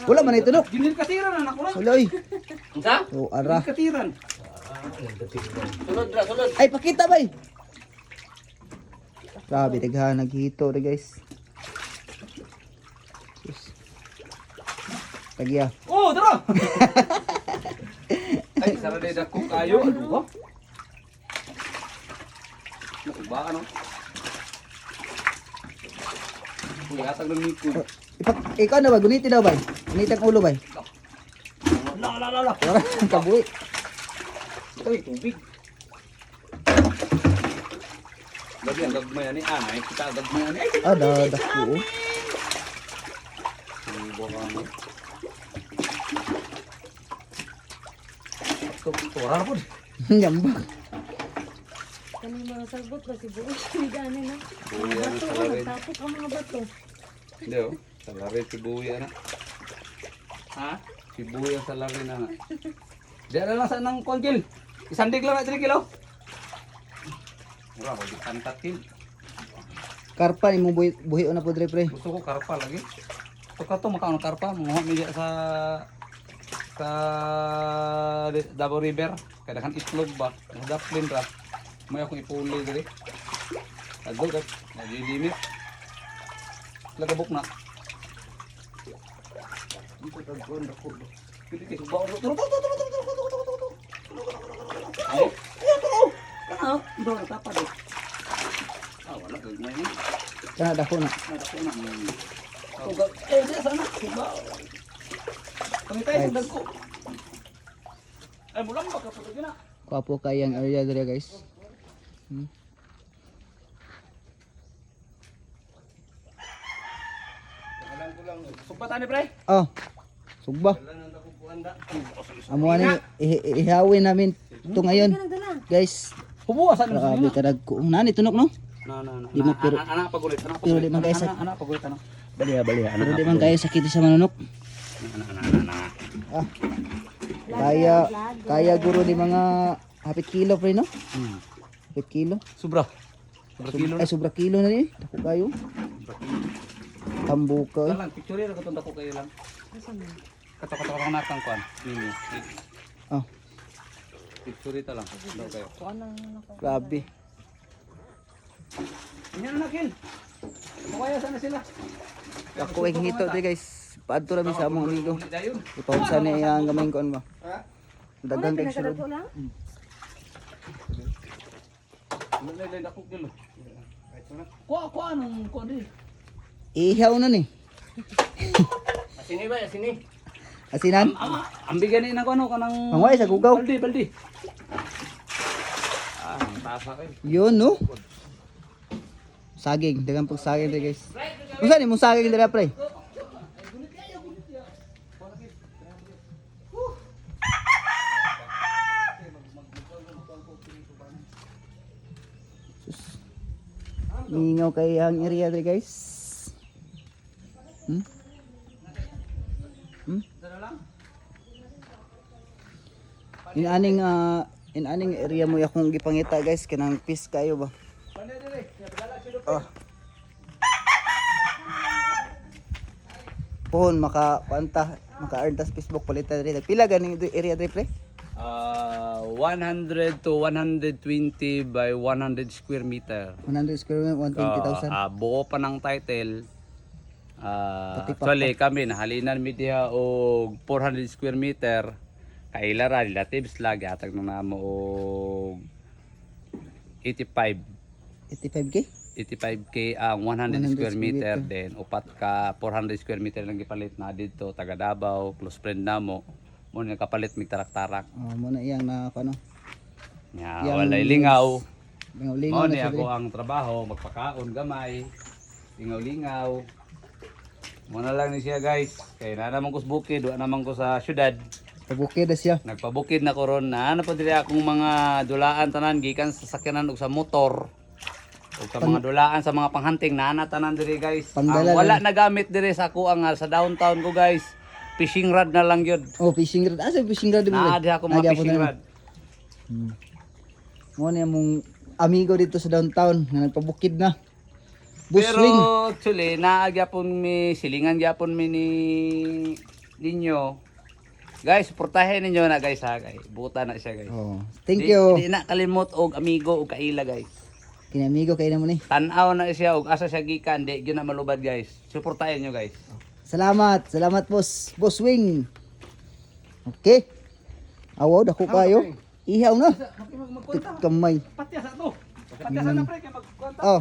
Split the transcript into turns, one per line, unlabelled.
Wala man ito no.
Ginil katiran anak ko na.
Wala oy.
Unsa?
Oh, ara.
Katiran. Sulod ra, sulod.
Ay, pakita bay. Grabe, daghan naghito rin guys. Sus. Tagya.
Oh, tara. Ay, sarili na kung kayo. Ano ba? Ba ano? Uy, atag ng mikro.
Ikaw na ba? Gunitin daw ba? Gunitin ang ulo ba?
La.
Wala, kabuhi.
Uy, tubig. Lagi ang gagmay ani anay, kita ang gagmay ani.
Ah, dako.
Ang buwan. Tora po.
Nyambak.
Kani mga sagbot ba si buo ni gani na.
Buwi
Bato
ana sa
ang
larin.
tapok ang mga bato.
Hindi oh, sa larin si buwi ana. Ha? Si buwi ang sa larin ana. Diyan na lang sa nang kongkil. Isandig lang na 3 kilo. Mura, wag itantat kin.
Karpa ni mo buhi na po pre.
Gusto ko karpa lagi. Ito ka to makaon karpa, mga media sa Davao River. Kada kan itlog ba, daplin ra. May akong ipuli diri. Agol kat, nagidimit. Lagabok na. Dito tagkuan ra ko. Pili kay subaw. Ah, do na tapad. Ah, wala gagmay ni.
Kana dako na.
Nadako na. Eh, di sana. Subaw. Kami tayo sa dagko. Ay, mulang ba ka pagod na?
Kwapo kayang area dere guys.
Sumpatan ni pre.
Oh. Sugba. Amo ani ihawin namin ito ngayon. Guys,
Hubo asan mo
grabe kadag ko. Nani tunok no?
Na.
Di mo pero
Anak pagulit, anak
pero
pagulit.
di man guys
Anak pagulit anak.
Baliha,
pero di man kayo sakit sa manunok.
Anak.
Ah. Kaya guro di mga hapit kilo pre no? Hapit kilo.
Sobra. Sobra kilo.
Ay sobra kilo na ni. Dako kayo. Tambuka.
Lang picture ra katong dako kayo lang. Kato nakang kuan.
Oh,
Picture ita lang. Daw kayo.
grabe.
Inyan na kin. Mukaya sana sila.
Ako ay hito di guys. Paadto ra mi sa among amigo.
Dayon.
Ipausa ni ang gamay kon ba.
Ha?
Dagang kay sulod.
Pinagkadato lang.
Lay dako kilo. Kuha anong kuha di.
Ihaw na ni.
Asini ba, asini.
Asinan?
Ang bigyan ni nako ano kanang
Mangway sa gugaw.
baldi. Ah, tasa kay.
Yun no. Saging, dagang pag saging di guys. Unsa ni mong saging dira pre? Mingaw kay ang area diri guys. In aning area mo akong gipangita guys kanang peace kayo ba. Oh. Pohon maka-earn tas Facebook palita diri. Pila ganing area diri pre?
100 to 120 by 100 square meter.
100 square meter, 120,000.
Buo pa ng title.
Pati pa-
Actually kami nahalinan mi diha og 400 square meter. Kaila relatives lagi atag na namo og 85
85k?
85k ang 100
100
square
square
meter,
meter.
then upat ka 400 square meter lang gipalit na dito taga Davao, close friend namo mo na kapalit mig tarak-tarak.
Oh, mo na iyang na ano.
Nya
Yang-
walay lingaw.
Lingaw-lingaw
Mo
na
ni
siya
ako
diri.
ang trabaho, magpakaon gamay. Lingaw-lingaw. Mo na lang ni siya guys. Kay na naman ko sa bukid, wa naman ko sa syudad.
Pabukid na siya.
Nagpabukid na ko ron na ano pa diri akong mga dulaan tanan gikan sa sakyanan ug sa motor. Ug sa mga dulaan sa mga panghunting na tanan diri guys. Ang
Pangdala
wala
lang.
na gamit diri sa ako ang sa downtown ko guys. Fishing rod na lang yun.
Oh, fishing rod. Asa fishing rod mo?
Naa di ako mga fishing rod.
Mo na mong amigo dito sa downtown na nagpabukid na. Bush
Pero
swing.
actually, naagyapon mi, silingan gyapon mi ni ninyo, guys, suportahin ninyo na guys ha, guys. Buta na siya guys.
Oh, thank you.
Di na kalimot og amigo og kaila guys.
Kinamigo kayo naman eh.
Tanaw na siya og asa siya gikan, di gyud na malubad guys. Suportahin nyo guys.
Salamat. Salamat boss. Boss Wing. Okay. Awaw, dako kayo. Ihaw na. Kamay.
Patya sa to. Patya sa na pre kay magkwanta.
Oh.